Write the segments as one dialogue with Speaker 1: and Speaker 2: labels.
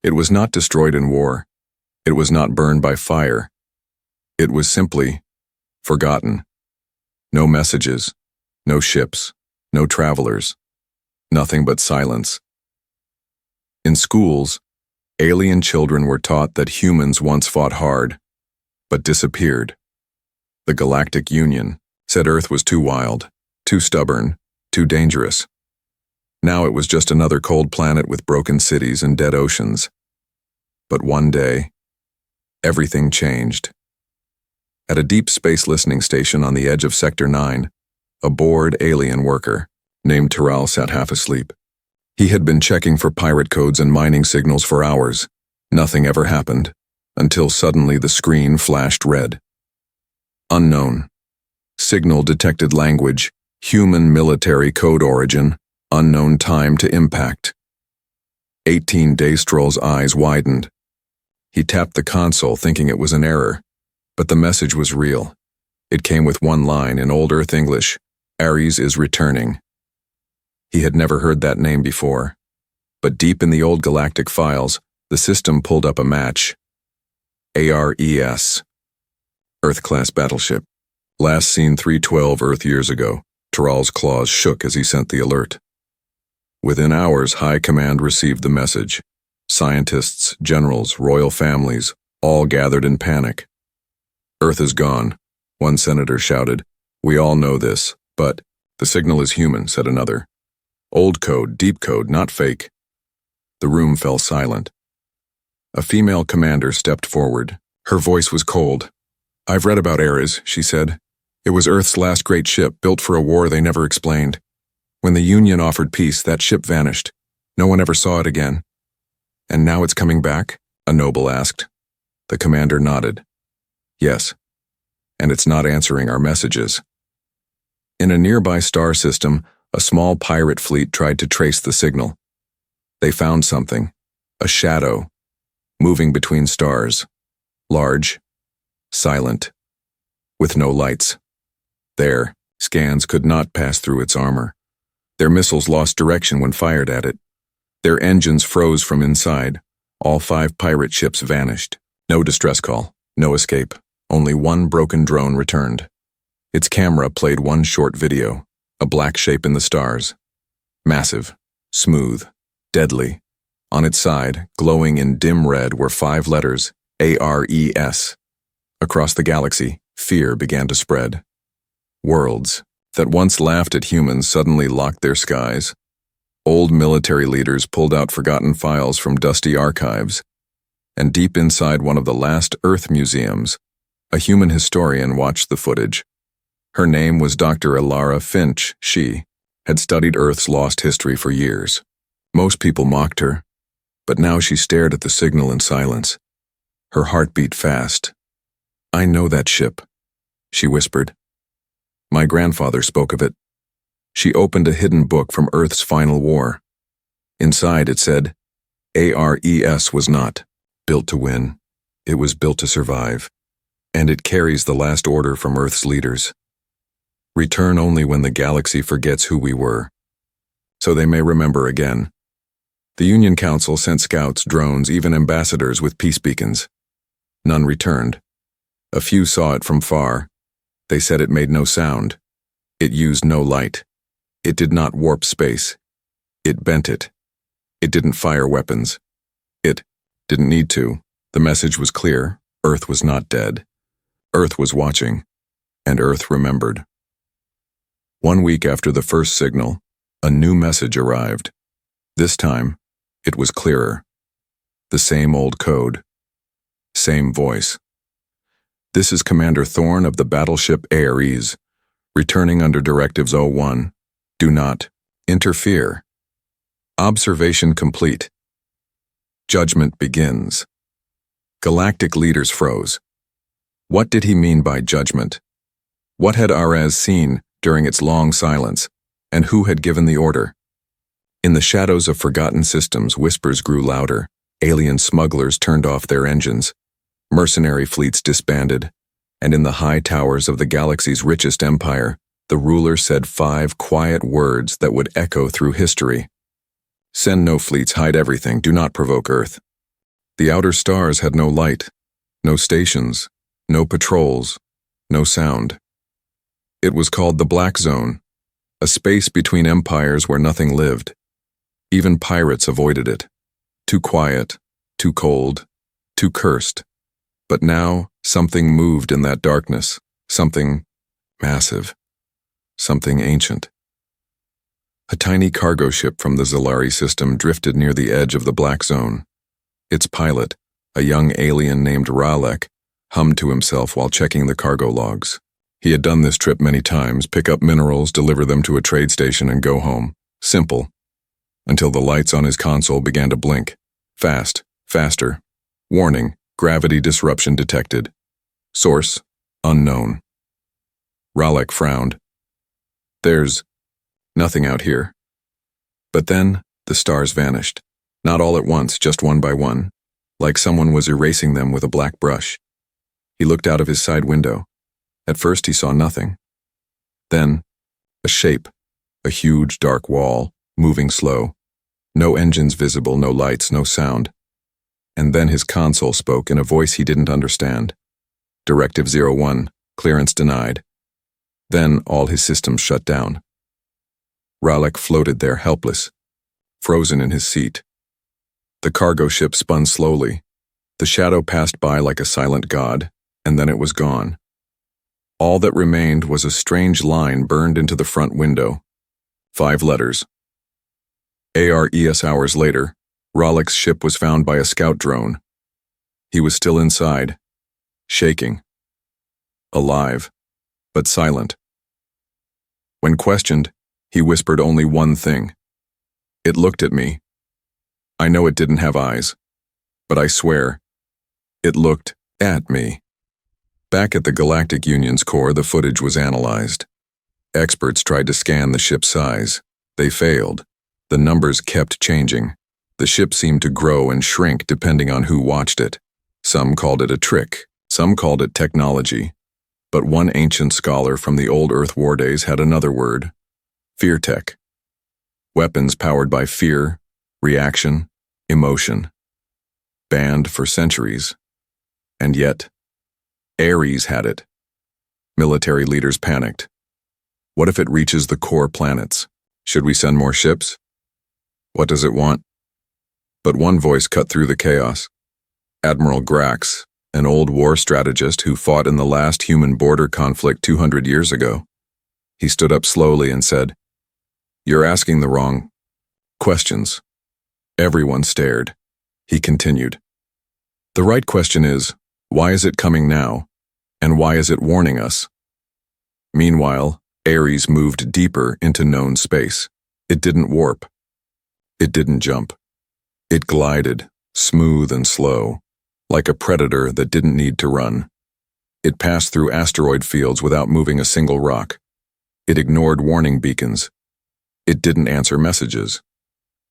Speaker 1: It was not destroyed in war. It was not burned by fire. It was simply forgotten. No messages, no ships, no travelers, nothing but silence. In schools, alien children were taught that humans once fought hard, but disappeared. The Galactic Union said Earth was too wild, too stubborn, too dangerous. Now it was just another cold planet with broken cities and dead oceans. But one day, everything changed. At a deep space listening station on the edge of Sector 9, a bored alien worker named Tyrell sat half asleep. He had been checking for pirate codes and mining signals for hours. Nothing ever happened, until suddenly the screen flashed red. Unknown. Signal detected language, human military code origin, unknown time to impact. 18 Daystroll's eyes widened. He tapped the console thinking it was an error, but the message was real. It came with one line in Old Earth English: Ares is returning. He had never heard that name before, but deep in the old Galactic files, the system pulled up a match. ARES. Earth-class battleship. Last seen 312 Earth years ago. Tyrell's claws shook as he sent the alert. Within hours, High Command received the message. Scientists, generals, royal families, all gathered in panic. Earth is gone, one senator shouted. We all know this, but the signal is human, said another. Old code, deep code, not fake. The room fell silent. A female commander stepped forward. Her voice was cold. I've read about Ares, she said. It was Earth's last great ship, built for a war they never explained. When the Union offered peace, that ship vanished. No one ever saw it again. And now it's coming back? A noble asked. The commander nodded. Yes. And it's not answering our messages. In a nearby star system, a small pirate fleet tried to trace the signal. They found something, a shadow, moving between stars, large, silent, with no lights. There, scans could not pass through its armor. Their missiles lost direction when fired at it. Their engines froze from inside. All 5 pirate ships vanished. No distress call, no escape. Only one broken drone returned. Its camera played one short video, a black shape in the stars. Massive, smooth, deadly. On its side, glowing in dim red, were 5 letters, ARES. Across the galaxy, fear began to spread. Worlds that once laughed at humans suddenly locked their skies. Old military leaders pulled out forgotten files from dusty archives. And deep inside one of the last Earth museums, a human historian watched the footage. Her name was Dr. Elara Finch. She had studied Earth's lost history for years. Most people mocked her, but now she stared at the signal in silence. Her heart beat fast. I know that ship, she whispered. My grandfather spoke of it. She opened a hidden book from Earth's final war. Inside it said, ARES was not built to win. It was built to survive. And it carries the last order from Earth's leaders. Return only when the galaxy forgets who we were, so they may remember again. The Union Council sent scouts, drones, even ambassadors with peace beacons. None returned. A few saw it from far. They said it made no sound. It used no light. It did not warp space. It bent it. It didn't fire weapons. It didn't need to. The message was clear. Earth was not dead. Earth was watching, and Earth remembered. 1 week after the first signal, a new message arrived. This time, it was clearer. The same old code. Same voice. This is Commander Thorne of the Battleship Ares, returning under Directives 01. Do not interfere. Observation complete. Judgment begins. Galactic leaders froze. What did he mean by judgment? What had Ares seen during its long silence, and who had given the order? In the shadows of forgotten systems, whispers grew louder. Alien smugglers turned off their engines. Mercenary fleets disbanded. And in the high towers of the galaxy's richest empire, the ruler said 5 quiet words that would echo through history. Send no fleets, hide everything, do not provoke Earth. The outer stars had no light, no stations, no patrols, no sound. It was called the Black Zone, a space between empires where nothing lived. Even pirates avoided it. Too quiet, too cold, too cursed. But now something moved in that darkness, something massive, something ancient. A tiny cargo ship from the Zalari system drifted near the edge of the Black Zone. Its pilot, a young alien named Ralek, hummed to himself while checking the cargo logs. He had done this trip many times, pick up minerals, deliver them to a trade station, and go home. Simple. Until the lights on his console began to blink. Fast, faster. Warning, gravity disruption detected. Source, unknown. Ralek frowned. There's nothing out here. But then, the stars vanished. Not all at once, just one by one, like someone was erasing them with a black brush. He looked out of his side window. At first he saw nothing. Then, a shape, a huge dark wall, moving slow. No engines visible, no lights, no sound. And then his console spoke in a voice he didn't understand. Directive 01, clearance denied. Then all his systems shut down. Ralek floated there helpless, frozen in his seat. The cargo ship spun slowly. The shadow passed by like a silent god, and then it was gone. All that remained was a strange line burned into the front window. 5 letters. ARES hours later, Ralek's ship was found by a scout drone. He was still inside, shaking, alive, but silent. When questioned, he whispered only one thing. It looked at me. I know it didn't have eyes, but I swear, it looked at me. Back at the Galactic Union's core, the footage was analyzed. Experts tried to scan the ship's size. They failed. The numbers kept changing. The ship seemed to grow and shrink depending on who watched it. Some called it a trick. Some called it technology. But one ancient scholar from the old Earth war days had another word. Fear tech. Weapons powered by fear, reaction, emotion. Banned for centuries. And yet, Ares had it. Military leaders panicked. What if it reaches the core planets? Should we send more ships? What does it want? But one voice cut through the chaos. Admiral Grax, an old war strategist who fought in the last human border conflict 200 years ago. He stood up slowly and said, "You're asking the wrong questions." Everyone stared. He continued, "The right question is, why is it coming now? And why is it warning us?" Meanwhile, Ares moved deeper into known space. It didn't warp. It didn't jump. It glided, smooth and slow, like a predator that didn't need to run. It passed through asteroid fields without moving a single rock. It ignored warning beacons. It didn't answer messages.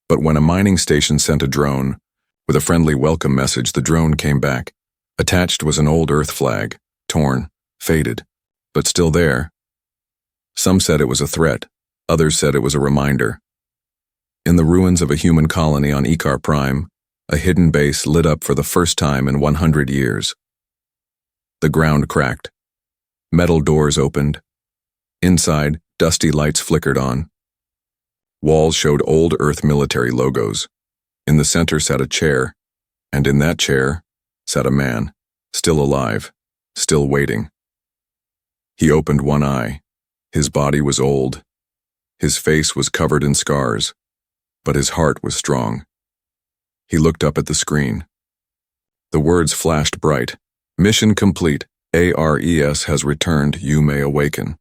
Speaker 1: But when a mining station sent a drone, with a friendly welcome message, the drone came back. Attached was an old Earth flag, torn, faded, but still there. Some said it was a threat. Others said it was a reminder. In the ruins of a human colony on Ikar Prime, a hidden base lit up for the first time in 100 years. The ground cracked. Metal doors opened. Inside, dusty lights flickered on. Walls showed old Earth military logos. In the center sat a chair, and in that chair sat a man, still alive, still waiting. He opened one eye. His body was old. His face was covered in scars, but his heart was strong. He looked up at the screen. The words flashed bright. "Mission complete. ARES has returned. You may awaken."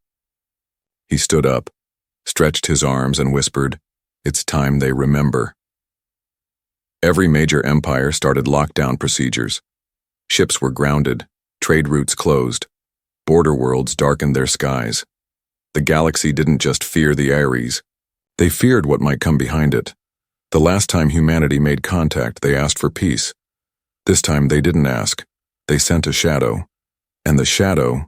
Speaker 1: He stood up, stretched his arms, and whispered, "It's time they remember." Every major empire started lockdown procedures. Ships were grounded, trade routes closed, border worlds darkened their skies. The galaxy didn't just fear the Ares. They feared what might come behind it. The last time humanity made contact, they asked for peace. This time they didn't ask. They sent a shadow. And the shadow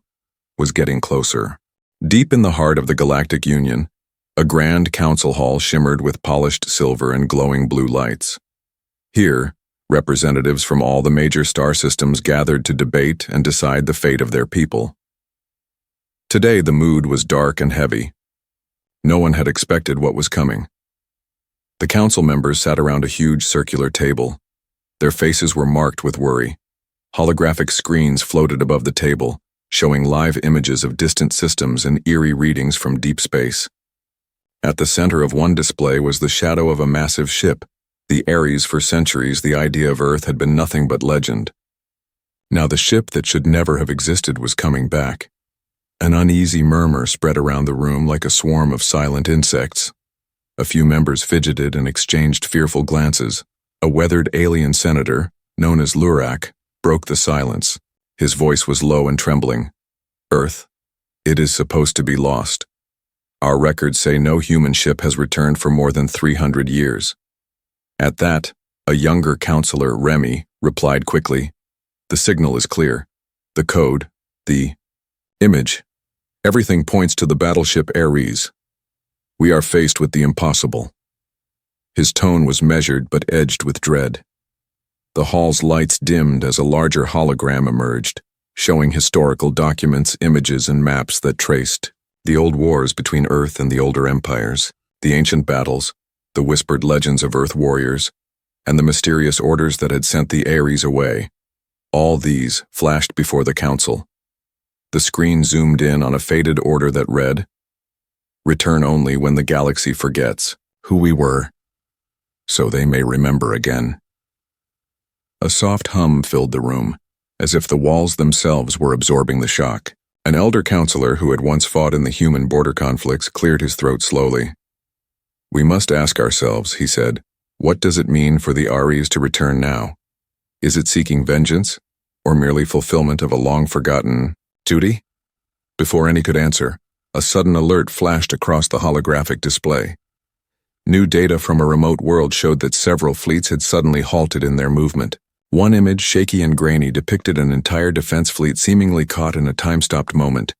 Speaker 1: was getting closer. Deep in the heart of the Galactic Union, a grand council hall shimmered with polished silver and glowing blue lights. Here, Representatives from all the major star systems gathered to debate and decide the fate of their people. Today the mood was dark and heavy. No one had expected what was coming. The council members sat around a huge circular table. Their faces were marked with worry. Holographic screens floated above the table, showing live images of distant systems and eerie readings from deep space. At the center of one display was the shadow of a massive ship, the Ares. For centuries, the idea of Earth had been nothing but legend. Now the ship that should never have existed was coming back. An uneasy murmur spread around the room like a swarm of silent insects. A few members fidgeted and exchanged fearful glances. A weathered alien senator, known as Lurak, broke the silence. His voice was low and trembling. Earth, it is supposed to be lost. Our records say no human ship has returned for more than 300 years. At that, a younger counselor, Remy, replied quickly. The signal is clear. The code, the image. Everything points to the battleship Ares. We are faced with the impossible. His tone was measured but edged with dread. The hall's lights dimmed as a larger hologram emerged, showing historical documents, images, and maps that traced the old wars between Earth and the older empires, the ancient battles, the whispered legends of Earth warriors, and the mysterious orders that had sent the Ares away. All these flashed before the council. The screen zoomed in on a faded order that read, "Return only when the galaxy forgets who we were, so they may remember again." A soft hum filled the room, as if the walls themselves were absorbing the shock. An elder counselor who had once fought in the human border conflicts cleared his throat slowly. "We must ask ourselves," he said, "what does it mean for the Ares to return now? Is it seeking vengeance, or merely fulfillment of a long-forgotten duty?" Before any could answer, a sudden alert flashed across the holographic display. New data from a remote world showed that several fleets had suddenly halted in their movement. One image, shaky and grainy, depicted an entire defense fleet seemingly caught in a time-stopped moment,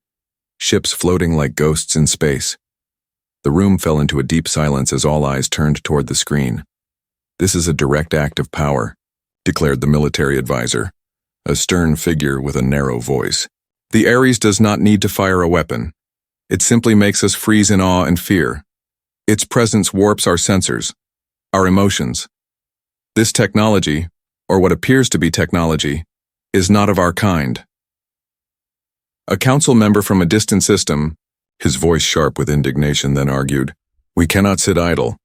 Speaker 1: ships floating like ghosts in space. The room fell into a deep silence as all eyes turned toward the screen. "This is a direct act of power," declared the military advisor, a stern figure with a narrow voice. "The Ares does not need to fire a weapon. It simply makes us freeze in awe and fear. Its presence warps our sensors, our emotions. This technology, or what appears to be technology, is not of our kind." A council member from a distant system, his voice sharp with indignation, then argued, "We cannot sit idle.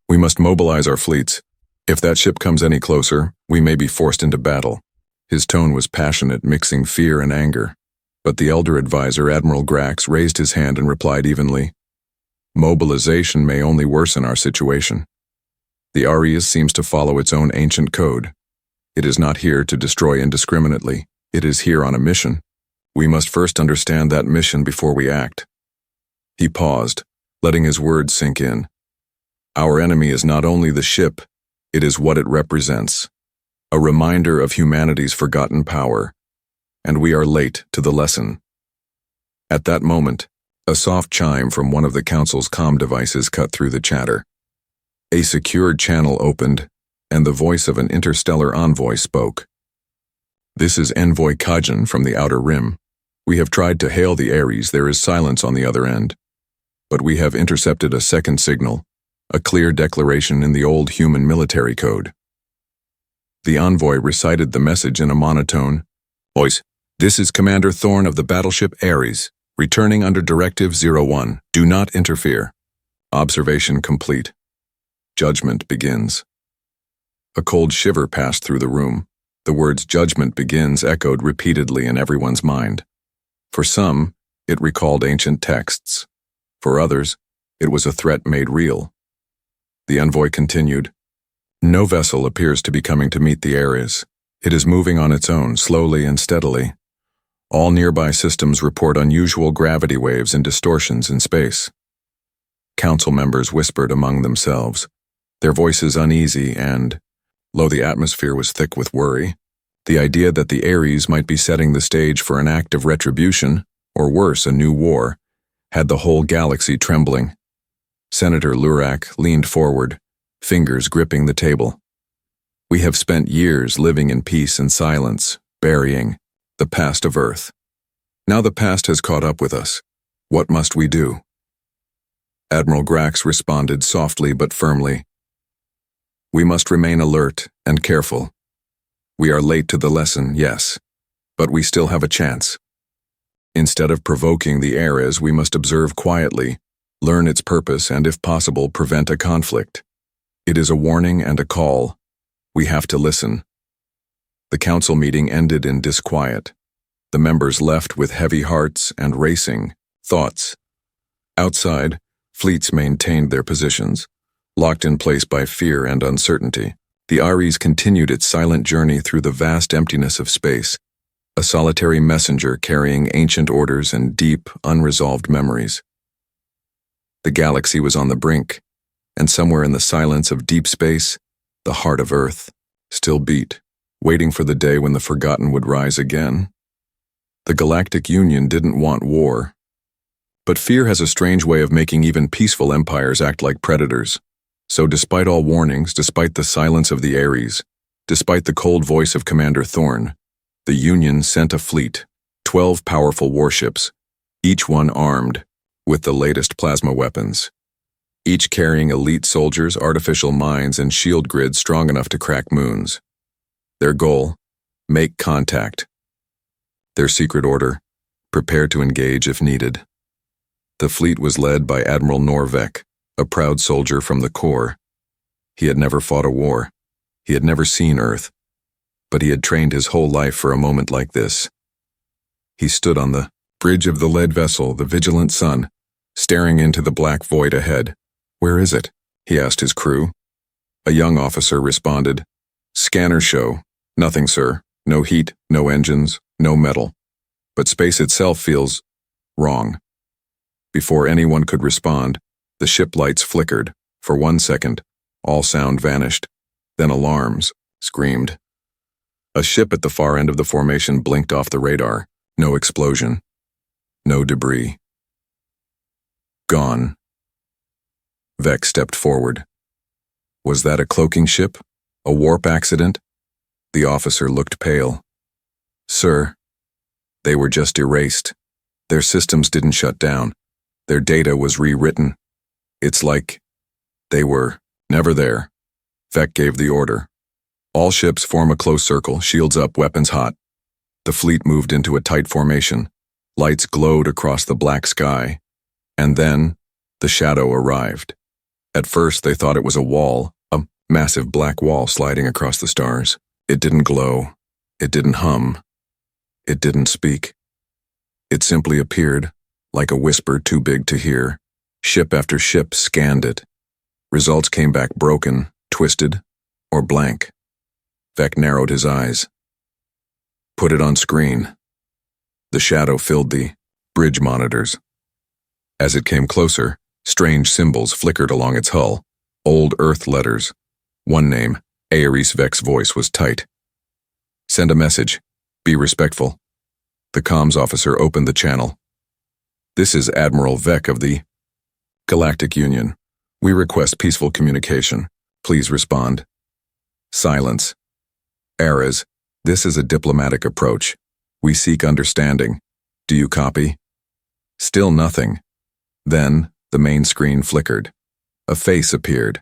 Speaker 1: We must mobilize our fleets. If that ship comes any closer, we may be forced into battle." His tone was passionate, mixing fear and anger. But the elder advisor, Admiral Grax, raised his hand and replied evenly, "Mobilization may only worsen our situation. The Ares seems to follow its own ancient code. It is not here to destroy indiscriminately. It is here on a mission. We must first understand that mission before we act." He paused, letting his words sink in. "Our enemy is not only the ship, it is what it represents. A reminder of humanity's forgotten power. And we are late to the lesson." At that moment, a soft chime from one of the council's comm devices cut through the chatter. A secured channel opened, and the voice of an interstellar envoy spoke. "This is Envoy Kajan from the Outer Rim. We have tried to hail the Ares. There is silence on the other end. But we have intercepted a second signal, a clear declaration in the old human military code." The envoy recited the message in a monotone voice. "This is Commander Thorne of the Battleship Ares, returning under Directive 01. Do not interfere. Observation complete. Judgment begins." A cold shiver passed through the room. The words "judgment begins" echoed repeatedly in everyone's mind. For some, it recalled ancient texts. For others, it was a threat made real. The envoy continued, "No vessel appears to be coming to meet the Ares. It is moving on its own, slowly and steadily. All nearby systems report unusual gravity waves and distortions in space." Council members whispered among themselves, their voices uneasy and, though the atmosphere was thick with worry, the idea that the Ares might be setting the stage for an act of retribution, or worse, a new war, had the whole galaxy trembling. Senator Lurak leaned forward, fingers gripping the table. We have spent years living in peace and silence, burying the past of Earth. Now the past has caught up with us. What must we do? Admiral Grax responded softly but firmly. We must remain alert and careful. We are late to the lesson, yes, but we still have a chance. Instead of provoking the Ares, we must observe quietly, learn its purpose, and if possible, prevent a conflict. It is a warning and a call. We have to listen. The council meeting ended in disquiet. The members left with heavy hearts and racing thoughts. Outside, fleets maintained their positions, locked in place by fear and uncertainty. The Ares continued its silent journey through the vast emptiness of space, a solitary messenger carrying ancient orders and deep, unresolved memories. The galaxy was on the brink, and somewhere in the silence of deep space, the heart of Earth still beat, waiting for the day when the forgotten would rise again. The Galactic Union didn't want war. But fear has a strange way of making even peaceful empires act like predators. So despite all warnings, despite the silence of the Ares, despite the cold voice of Commander Thorn, the Union sent a fleet, 12 powerful warships, each one armed with the latest plasma weapons, each carrying elite soldiers, artificial minds, and shield grids strong enough to crack moons. Their goal, make contact. Their secret order, prepare to engage if needed. The fleet was led by Admiral Norvek, a proud soldier from the Corps. He had never fought a war. He had never seen Earth. But he had trained his whole life for a moment like this. He stood on the bridge of the lead vessel, the vigilant sun, staring into the black void ahead. "Where is it?" he asked his crew. A young officer responded, "Scanners show. Nothing, sir. No heat, no engines, no metal. But space itself feels wrong." Before anyone could respond, the ship lights flickered. For 1 second, all sound vanished. Then alarms screamed. A ship at the far end of the formation blinked off the radar. No explosion. No debris. Gone. Vec stepped forward. Was that a cloaking ship? A warp accident? The officer looked pale. "Sir, they were just erased. Their systems didn't shut down. Their data was rewritten. It's like they were never there." Vec gave the order. All ships form a close circle, shields up, weapons hot. The fleet moved into a tight formation. Lights glowed across the black sky. And then, the shadow arrived. At first, they thought it was a wall, a massive black wall sliding across the stars. It didn't glow. It didn't hum. It didn't speak. It simply appeared, like a whisper too big to hear. Ship after ship scanned it. Results came back broken, twisted, or blank. Vec narrowed his eyes. "Put it on screen." The shadow filled the bridge monitors. As it came closer, strange symbols flickered along its hull, old Earth letters. One name, Ares. Vec's voice was tight. "Send a message. Be respectful." The comms officer opened the channel. "This is Admiral Vec of the Galactic Union. We request peaceful communication. Please respond." Silence. "Ares, this is a diplomatic approach. We seek understanding. Do you copy?" Still nothing. Then, the main screen flickered. A face appeared.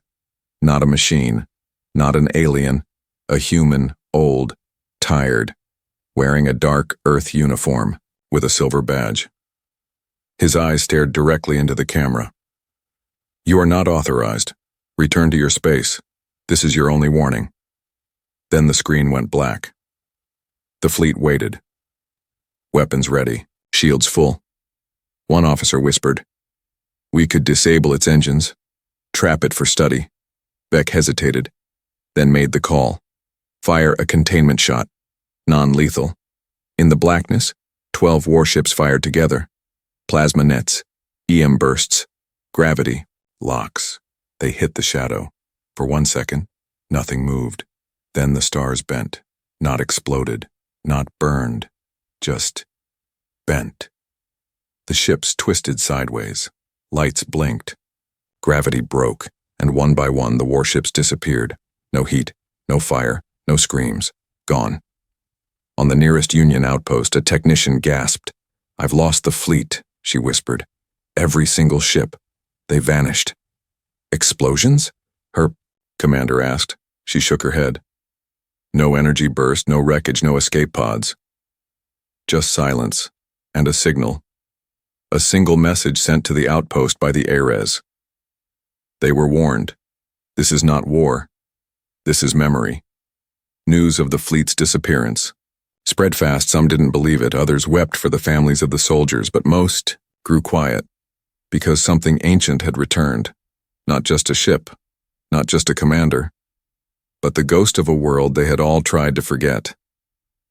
Speaker 1: Not a machine. Not an alien. A human, old, tired, wearing a dark Earth uniform with a silver badge. His eyes stared directly into the camera. "You are not authorized. Return to your space. This is your only warning." Then the screen went black. The fleet waited. Weapons ready, shields full. One officer whispered, "We could disable its engines, trap it for study." Vec hesitated, then made the call. "Fire a containment shot. Non-lethal." In the blackness, 12 warships fired together. Plasma nets, EM bursts, gravity, locks. They hit the shadow. For 1 second, nothing moved. Then the stars bent, not exploded, not burned, just bent. The ships twisted sideways. Lights blinked. Gravity broke, and one by one the warships disappeared. No heat, No fire, no screams. Gone. On the nearest Union outpost, a technician gasped. "I've lost the fleet," she whispered. "Every single ship. They vanished." "Explosions?" her commander asked. She shook her head. No energy burst, no wreckage, no escape pods. Just silence, and a signal. A single message sent to the outpost by the Ares. They were warned. This is not war. This is memory. News of the fleet's disappearance. Spread fast, some didn't believe it, others wept for the families of the soldiers, but most grew quiet, because something ancient had returned. Not just a ship, not just a commander, but the ghost of a world they had all tried to forget.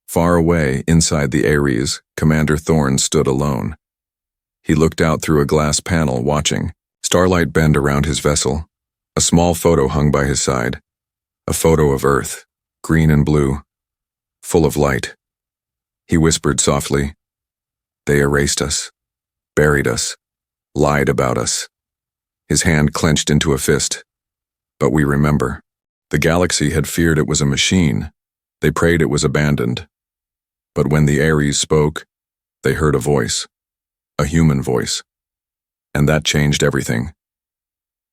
Speaker 1: Far away, inside the Ares, Commander Thorne stood alone. He looked out through a glass panel, watching. Starlight bend around his vessel. A small photo hung by his side. A photo of Earth, green and blue, full of light. He whispered softly, "They erased us, buried us, lied about us." His hand clenched into a fist. "But we remember." The galaxy had feared it was a machine. They prayed it was abandoned. But when the Ares spoke, they heard a voice. A human voice. And that changed everything.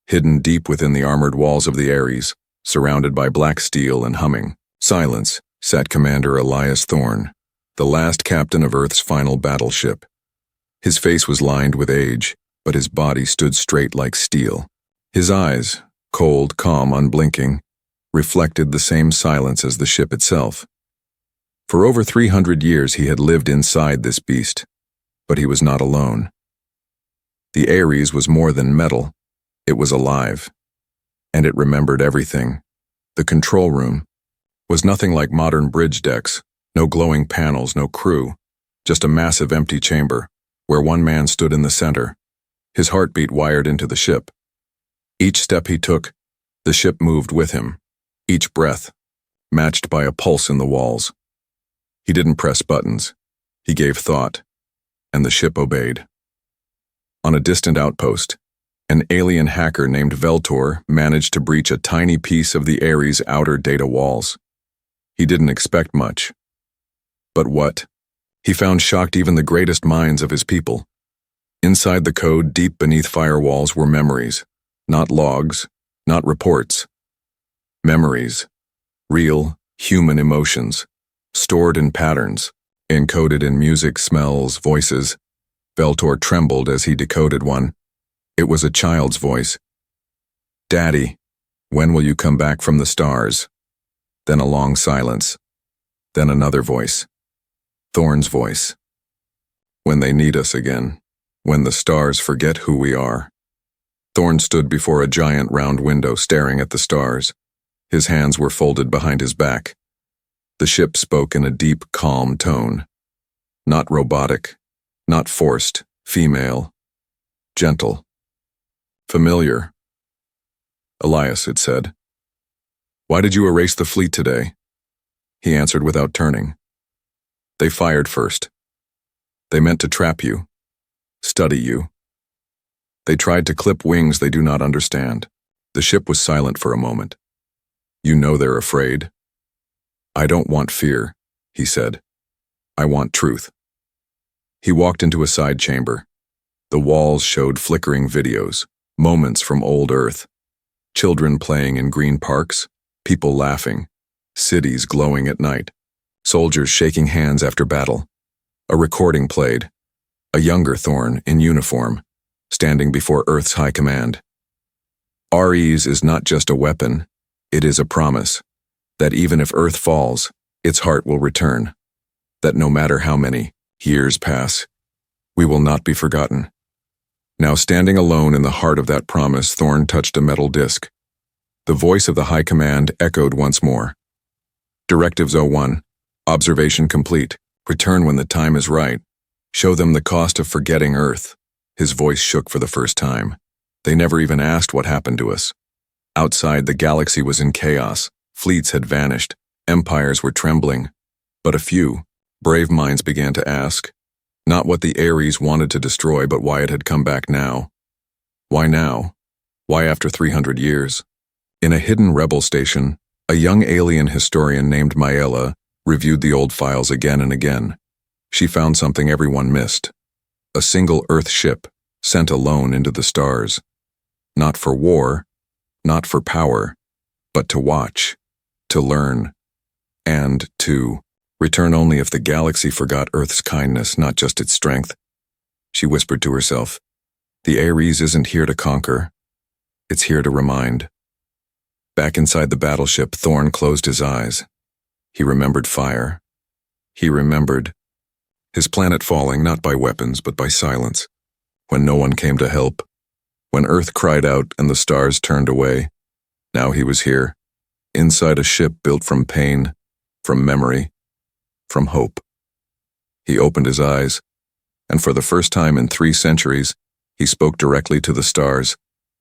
Speaker 1: Hidden deep within the armored walls of the Ares, surrounded by black steel and humming silence, sat Commander Elias Thorne, the last captain of Earth's final battleship. His face was lined with age, but his body stood straight like steel. His eyes, cold, calm, unblinking, reflected the same silence as the ship itself. For over 300 years he had lived inside this beast, but he was not alone. The Ares was more than metal. It was alive, and it remembered everything. The control room was nothing like modern bridge decks, no glowing panels, no crew, just a massive empty chamber, where one man stood in the center, his heartbeat wired into the ship. Each step he took, the ship moved with him, each breath, matched by a pulse in the walls. He didn't press buttons, he gave thought, and the ship obeyed. On a distant outpost, an alien hacker named Veltor managed to breach a tiny piece of the Ares' outer data walls. He didn't expect much. But what? He found shocked even the greatest minds of his people. Inside the code, deep beneath firewalls, were memories, not logs, not reports. Memories, real, human emotions, stored in patterns, encoded in music, smells, voices. Veltor trembled as he decoded one. It was a child's voice. "Daddy, when will you come back from the stars?" Then a long silence. Then another voice. Thorne's voice. "When they need us again. When the stars forget who we are." Thorne stood before a giant round window, staring at the stars. His hands were folded behind his back. The ship spoke in a deep, calm tone. Not robotic, not forced, female, gentle, familiar. "Elias," it said, "why did you erase the fleet today?" He answered without turning. "They fired first. They meant to trap you, study you. They tried to clip wings they do not understand." The ship was silent for a moment. "You know they're afraid." "I don't want fear," he said. "I want truth." He walked into a side chamber. The walls showed flickering videos, moments from old Earth. Children playing in green parks, people laughing, cities glowing at night, soldiers shaking hands after battle. A recording played. A younger Thorne, in uniform, standing before Earth's high command. "REs is not just a weapon, it is a promise. That even if Earth falls, its heart will return. That no matter how many years pass, we will not be forgotten." Now standing alone in the heart of that promise, Thorne touched a metal disc. The voice of the High Command echoed once more. "Directives 01. Observation complete. Return when the time is right. Show them the cost of forgetting Earth." His voice shook for the first time. They never even asked what happened to us. Outside, the galaxy was in chaos. Fleets had vanished. Empires were trembling. But a few brave minds began to ask, not what the Ares wanted to destroy, but why it had come back now. Why now? Why after 300 years? In a hidden rebel station, A young alien historian named Maela reviewed the old files again and again. She found something everyone missed. A single Earth ship, sent alone into the stars. Not for war, not for power, but to watch, to learn, and to return only if the galaxy forgot Earth's kindness, not just its strength. She whispered to herself, "The Ares isn't here to conquer. It's here to remind." Back inside the battleship, Thorn closed his eyes. He remembered fire. He remembered his planet falling not by weapons but by silence. When no one came to help. When Earth cried out and the stars turned away. Now he was here, inside a ship built from pain, from memory, from hope. He opened his eyes, and for the first time in 3 centuries, he spoke directly to the stars.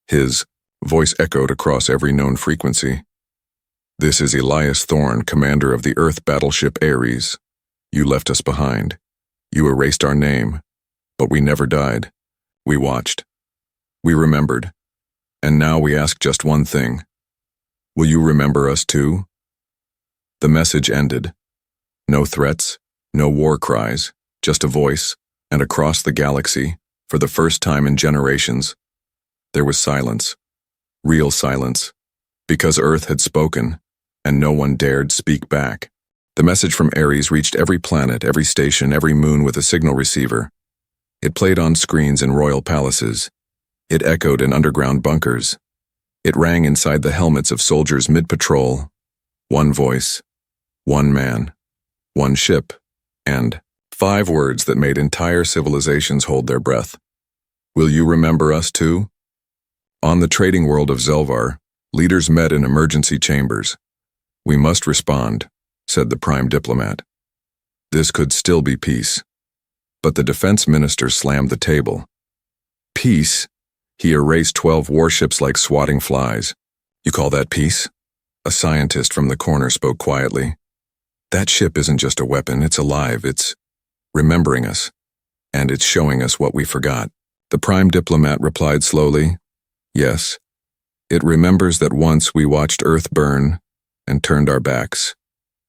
Speaker 1: His voice echoed across every known frequency. "This is Elias Thorn, commander of the Earth battleship Ares. You left us behind. You erased our name, but we never died. We watched. We remembered. And now we ask just one thing. Will you remember us too?" The message ended. No threats, no war cries, just a voice, and across the galaxy, for the first time in generations, there was silence. Real silence. Because Earth had spoken, and no one dared speak back. The message from Ares reached every planet, every station, every moon with a signal receiver. It played on screens in royal palaces. It echoed in underground bunkers. It rang inside the helmets of soldiers mid-patrol. One voice, one man, one ship, and 5 words that made entire civilizations hold their breath. Will you remember us too? On the trading world of Zelvar, leaders met in emergency chambers. "We must respond," said the prime diplomat. This could still be peace. But the defense minister slammed the table. Peace? He erased 12 warships like swatting flies. You call that peace? A scientist from the corner spoke quietly. That ship isn't just a weapon, it's alive, it's remembering us, and it's showing us what we forgot. The prime diplomat replied slowly, "Yes, it remembers that once we watched Earth burn and turned our backs."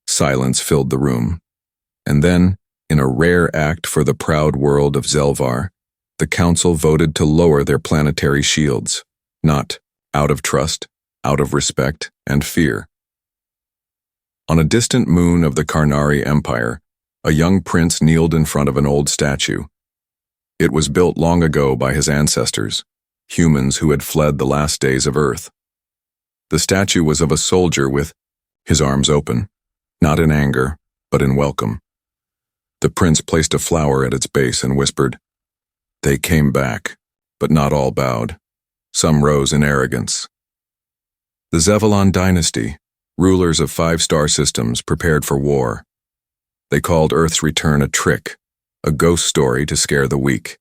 Speaker 1: Silence filled the room. And then, in a rare act for the proud world of Zelvar, the council voted to lower their planetary shields, not out of trust, out of respect and fear. On a distant moon of the Karnari Empire, a young prince kneeled in front of an old statue. It was built long ago by his ancestors, humans who had fled the last days of Earth. The statue was of a soldier with his arms open, not in anger, but in welcome. The prince placed a flower at its base and whispered, "They came back, but not all bowed. Some rose in arrogance." The Zevlon dynasty, rulers of 5-star systems, prepared for war. They called Earth's return a trick, a ghost story to scare the weak.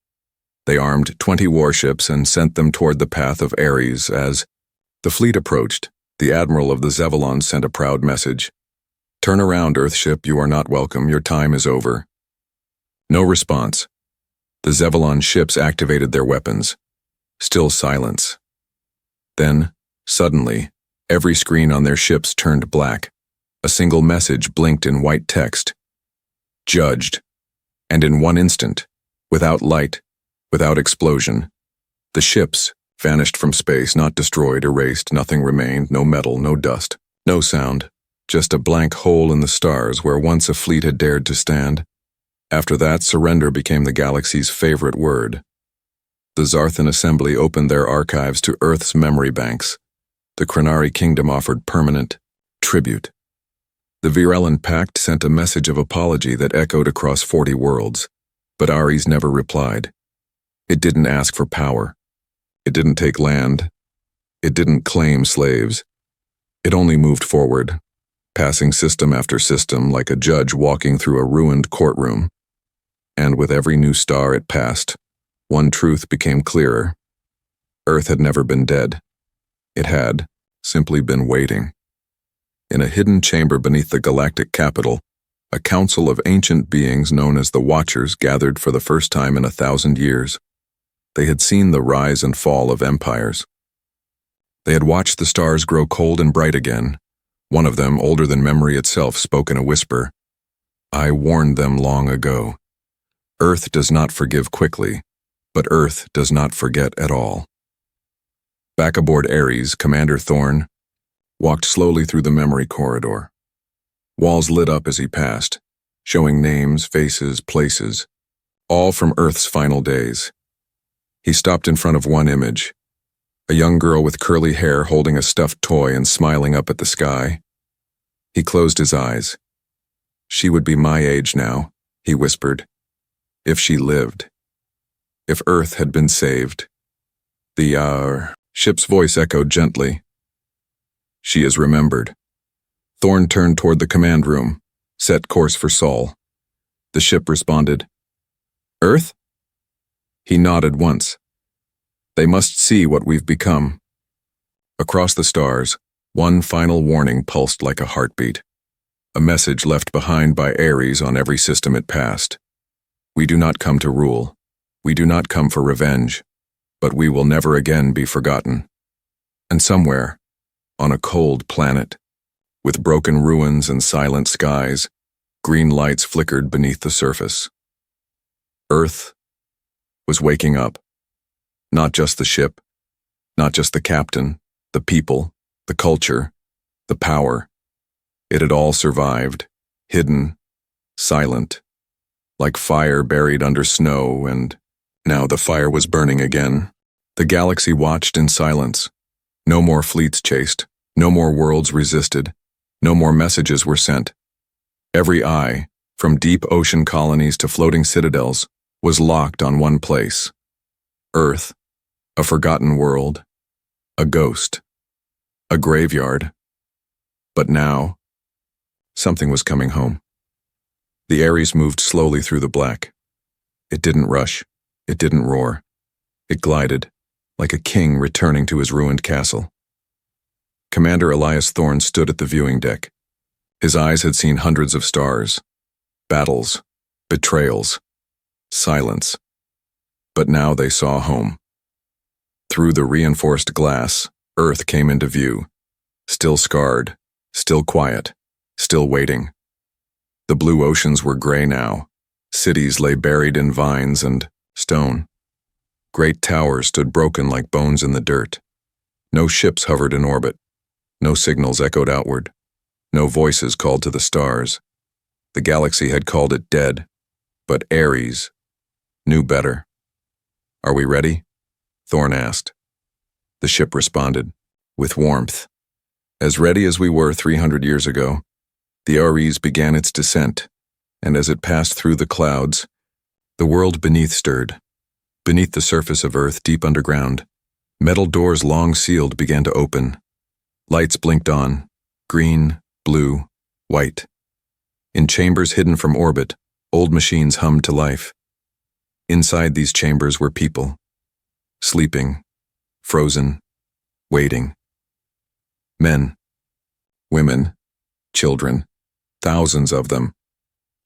Speaker 1: They armed 20 warships and sent them toward the path of Ares. As the fleet approached, the admiral of the Zevlon sent a proud message. "Turn around, Earthship, you are not welcome, your time is over." No response. The Zevlon ships activated their weapons. Still silence. Then, suddenly, every screen on their ships turned black. A single message blinked in white text. Judged. And in one instant, without light, without explosion, the ships vanished from space, not destroyed, erased, nothing remained, no metal, no dust, no sound, just a blank hole in the stars where once a fleet had dared to stand. After that, surrender became the galaxy's favorite word. The Zarthan Assembly opened their archives to Earth's memory banks. The Krenari Kingdom offered permanent tribute. The Virellan Pact sent a message of apology that echoed across 40 worlds, but Ares never replied. It didn't ask for power. It didn't take land. It didn't claim slaves. It only moved forward, passing system after system like a judge walking through a ruined courtroom. And with every new star it passed, one truth became clearer. Earth had never been dead. It had simply been waiting. In a hidden chamber beneath the galactic capital, a council of ancient beings known as the Watchers gathered for the first time in 1,000 years. They had seen the rise and fall of empires. They had watched the stars grow cold and bright again, One of them, older than memory itself, spoke in a whisper. I warned them long ago. Earth does not forgive quickly, but Earth does not forget at all. Back aboard Ares, Commander Thorn walked slowly through the memory corridor. Walls lit up as he passed, showing names, faces, places, all from Earth's final days. He stopped in front of one image, a young girl with curly hair holding a stuffed toy and smiling up at the sky. He closed his eyes. She would be my age now, he whispered, if she lived. If Earth had been saved. The ship's voice echoed gently. She is remembered. Thorn turned toward the command room, set course for Sol. The ship responded. Earth? He nodded once. They must see what we've become. Across the stars, one final warning pulsed like a heartbeat. A message left behind by Ares on every system it passed. We do not come to rule. We do not come for revenge. But we will never again be forgotten. And somewhere, on a cold planet, with broken ruins and silent skies, green lights flickered beneath the surface. Earth was waking up. Not just the ship, not just the captain, the people, the culture, the power. It had all survived, hidden, silent, like fire buried under snow, and now the fire was burning again. The galaxy watched in silence. No more fleets chased, no more worlds resisted, no more messages were sent. Every eye, from deep ocean colonies to floating citadels, was locked on one place. Earth, a forgotten world, a ghost, a graveyard. But now, something was coming home. The Ares moved slowly through the black. It didn't rush. It didn't roar. It glided, like a king returning to his ruined castle. Commander Elias Thorn stood at the viewing deck. His eyes had seen hundreds of stars, battles, betrayals, silence. But now they saw home. Through the reinforced glass, Earth came into view, still scarred, still quiet, still waiting. The blue oceans were gray now. Cities lay buried in vines and stone. Great towers stood broken like bones in the dirt. No ships hovered in orbit. No signals echoed outward. No voices called to the stars. The galaxy had called it dead, but Ares knew better. Are we ready? Thorn asked. The ship responded, with warmth. As ready as we were 300 years ago. The Ares began its descent, and as it passed through the clouds, the world beneath stirred. Beneath the surface of Earth, deep underground, metal doors long sealed began to open. Lights blinked on, green, blue, white. In chambers hidden from orbit, old machines hummed to life. Inside these chambers were people, sleeping, frozen, waiting. Men, women, children, thousands of them,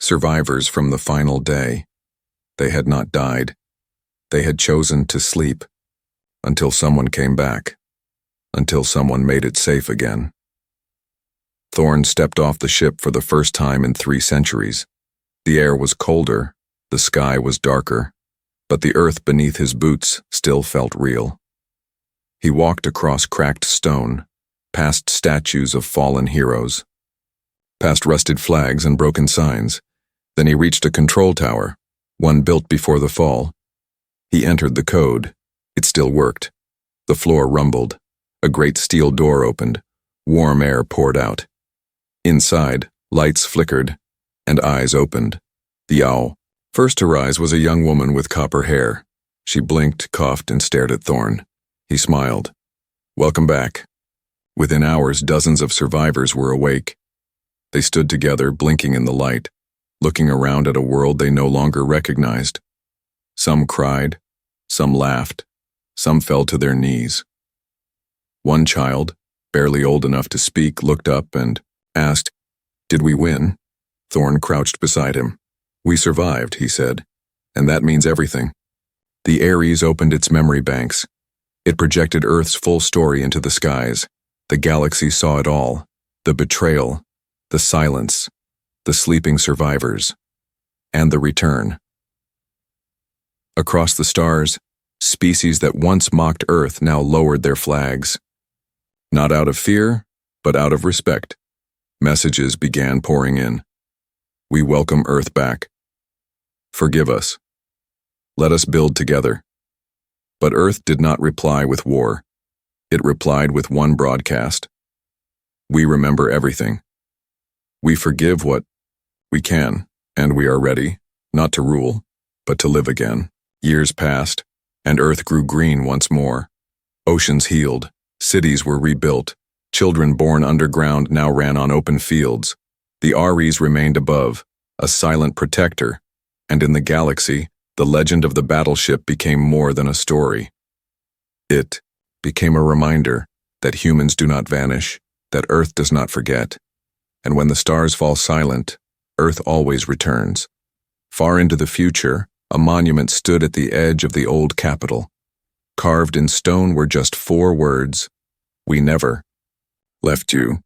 Speaker 1: survivors from the final day. They had not died. They had chosen to sleep until someone came back, until someone made it safe again. Thorn stepped off the ship for the first time in 3 centuries. The air was colder, the sky was darker, but the earth beneath his boots still felt real. He walked across cracked stone, past statues of fallen heroes, past rusted flags and broken signs. Then he reached a control tower, one built before the fall. He entered the code. It still worked. The floor rumbled. A great steel door opened. Warm air poured out. Inside, lights flickered, and eyes opened. The owl. First to rise was a young woman with copper hair. She blinked, coughed, and stared at Thorn. He smiled. Welcome back. Within hours, dozens of survivors were awake. They stood together, blinking in the light, looking around at a world they no longer recognized. Some cried, some laughed, some fell to their knees. One child, barely old enough to speak, looked up and asked, "Did we win?" Thorn crouched beside him. "We survived," he said, "and that means everything." The Ares opened its memory banks. It projected Earth's full story into the skies. The galaxy saw it all, The betrayal, the silence, the sleeping survivors, and the return. Across the stars, species that once mocked Earth now lowered their flags. Not out of fear, but out of respect. Messages began pouring in. We welcome Earth back. Forgive us. Let us build together. But Earth did not reply with war. It replied with one broadcast. We remember everything. We forgive what we can, and we are ready, not to rule, but to live again. Years passed, and Earth grew green once more. Oceans healed, cities were rebuilt, children born underground now ran on open fields. The Ares remained above, a silent protector, and in the galaxy, the legend of the Battleship became more than a story. It became a reminder that humans do not vanish, that Earth does not forget, and when the stars fall silent, Earth always returns. Far into the future, a monument stood at the edge of the old capital. Carved in stone were just 4 words: We never left you.